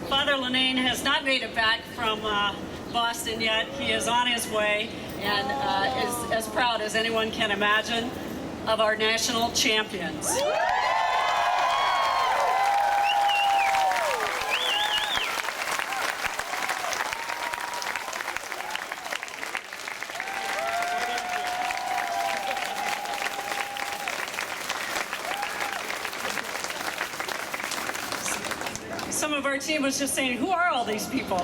Father Lenane has not made it back from Boston yet. He is on his way and is as proud as anyone can imagine of our national champions. Some of our team was just saying, who are all these people?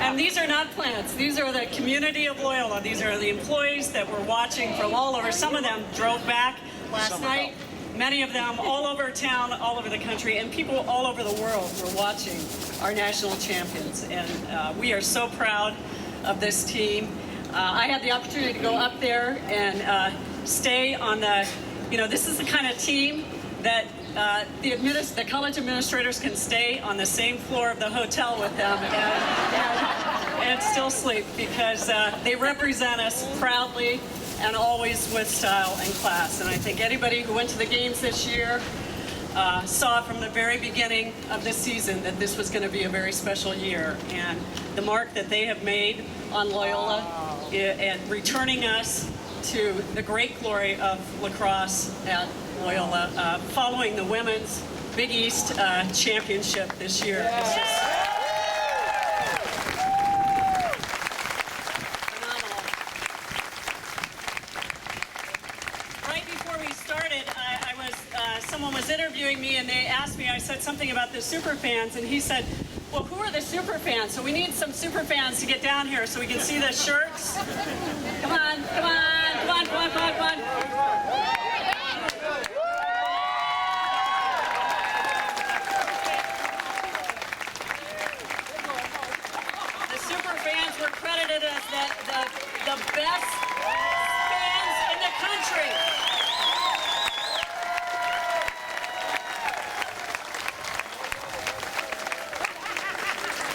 And these are not plants. These are the community of Loyola. These are the employees that were watching from all over. Some of them drove back last night. Many of them all over town, all over the country, and people all over the world were watching our national champions. And we are so proud of this team. I had the opportunity to go up there and stay on the, this is the kind of team that the college administrators can stay on the same floor of the hotel with them and still sleep, because they represent us proudly and always with style and class. And I think anybody who went to the games this year saw from the very beginning of this season that this was going to be a very special year. And the mark that they have made on Loyola and returning us to the great glory of lacrosse at Loyola, following the women's Big East championship this year. It's just phenomenal. Right before we started, someone was interviewing me and they asked me, I said something about the super fans, and he said, well, who are the super fans? So we need some super fans to get down here so we can see the shirts. Come on, come on, come on, come on, come on, come on. The super fans were credited as the best fans in the country.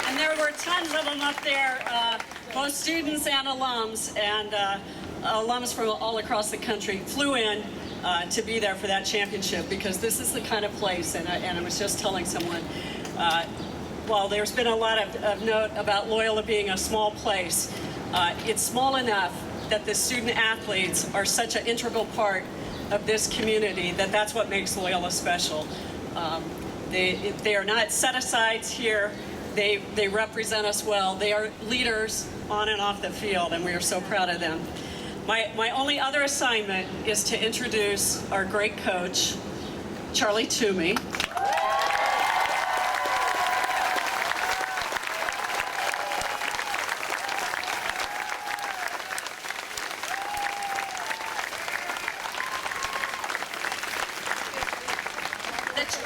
And there were tons of them up there, both students and alums, and alums from all across the country flew in to be there for that championship, because this is the kind of place, and I was just telling someone, while there's been a lot of note about Loyola being a small place, it's small enough that the student athletes are such an integral part of this community that's what makes Loyola special. They are not set-asides here. They represent us well. They are leaders on and off the field, and we are so proud of them. My only other assignment is to introduce our great coach, Charlie Toomey.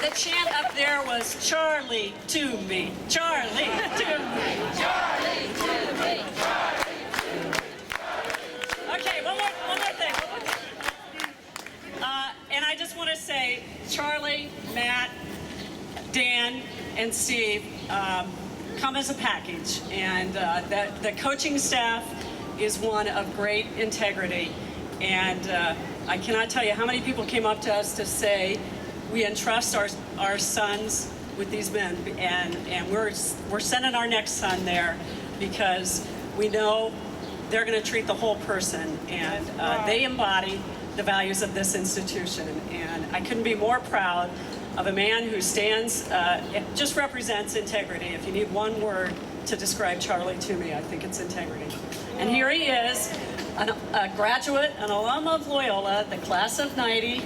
The chant up there was Charlie Toomey, Charlie Toomey, Charlie Toomey, Charlie Toomey. Okay, one more thing. And I just want to say, Charlie, Matt, Dan, and Steve come as a package, and the coaching staff is one of great integrity. And I cannot tell you how many people came up to us to say, we entrust our sons with these men, and we're sending our next son there because we know they're going to treat the whole person, and they embody the values of this institution. And I couldn't be more proud of a man who stands, just represents integrity. If you need one word to describe Charlie Toomey, I think it's integrity. And here he is, a graduate, an alum of Loyola, the class of '90.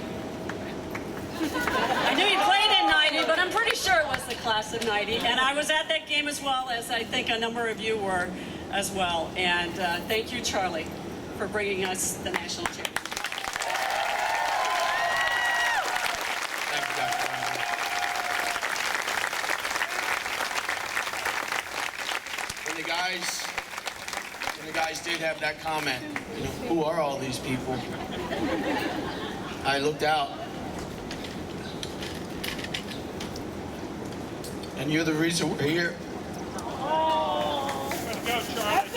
I knew he played in '90, but I'm pretty sure it was the class of '90. And I was at that game as well, as I think a number of you were as well. And thank you, Charlie, for bringing us the national championship. Thank you, Dr. Ryan. When the guys did have that comment, who are all these people? I looked out. And you're the reason we're here. go, Charlie.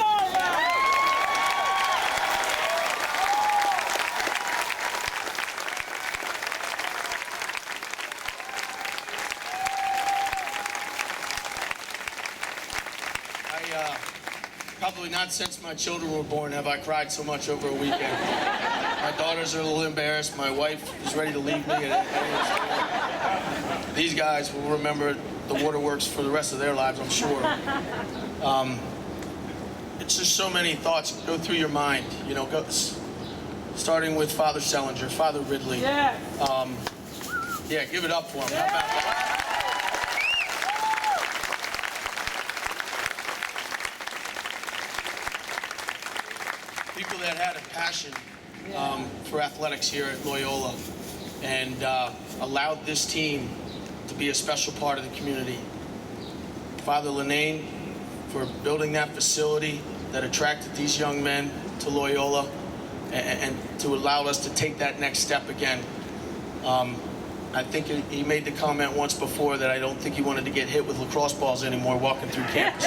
Probably not since my children were born have I cried so much over a weekend. My daughters are a little embarrassed. My wife is ready to leave me. These guys will remember the waterworks for the rest of their lives, I'm sure. It's just so many thoughts go through your mind, you know, starting with Father Sellinger, Father Ridley. Yeah. Yeah, give it up for him. How about that? People that had a passion for athletics here at Loyola and allowed this team to be a special part of the community. Father Lenane for building that facility that attracted these young men to Loyola and to allow us to take that next step again. I think he made the comment once before that I don't think he wanted to get hit with lacrosse balls anymore walking through campus.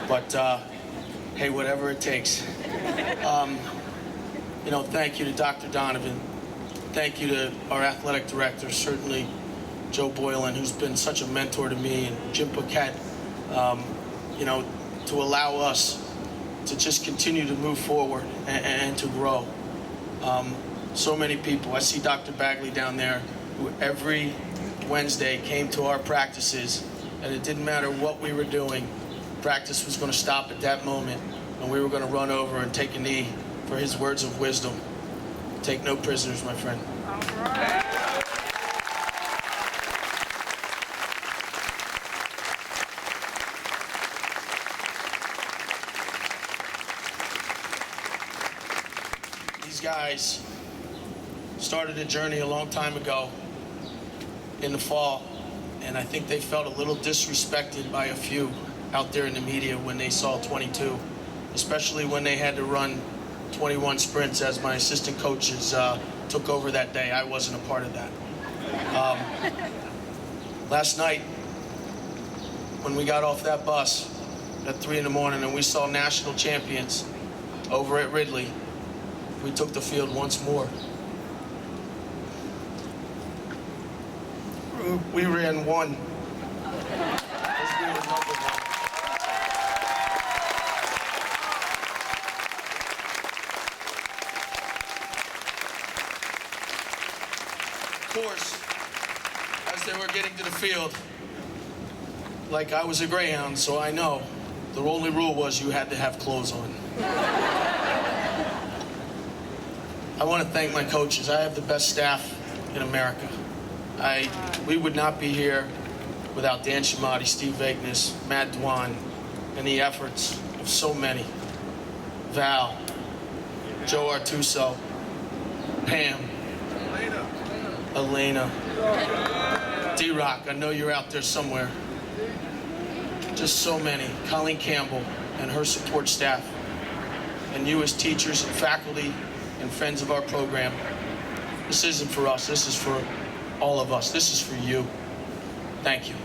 But hey, whatever it takes. You know, thank you to Dr. Donovan. Thank you to our athletic director, certainly Joe Boylan, who's been such a mentor to me, and Jim Paquette, you know, to allow us to just continue to move forward and to grow. So many people. I see Dr. Bagley down there, who every Wednesday came to our practices, and it didn't matter what we were doing. Practice was going to stop at that moment, and we were going to run over and take a knee for his words of wisdom. Take no prisoners, my friend. All right. These guys started a journey a long time ago in the fall, and I think they felt a little disrespected by a few out there in the media when they saw 22, especially when they had to run 21 sprints as my assistant coaches took over that day. I wasn't a part of that. Last night, when we got off that bus at 3 in the morning and we saw national champions over at Ridley, we took the field once more. We ran one. We were number one. Of course, as they were getting to the field, like I was a Greyhound, so I know, the only rule was you had to have clothes on. I want to thank my coaches. I have the best staff in America. We would not be here without Dan Shamati, Steve Vagness, Matt Dwan, and the efforts of so many. Val, Joe Artuso, Pam, Elena, D-Rock, I know you're out there somewhere. Just so many. Colleen Campbell and her support staff, and you as teachers and faculty and friends of our program. This isn't for us, this is for all of us. This is for you. Thank you.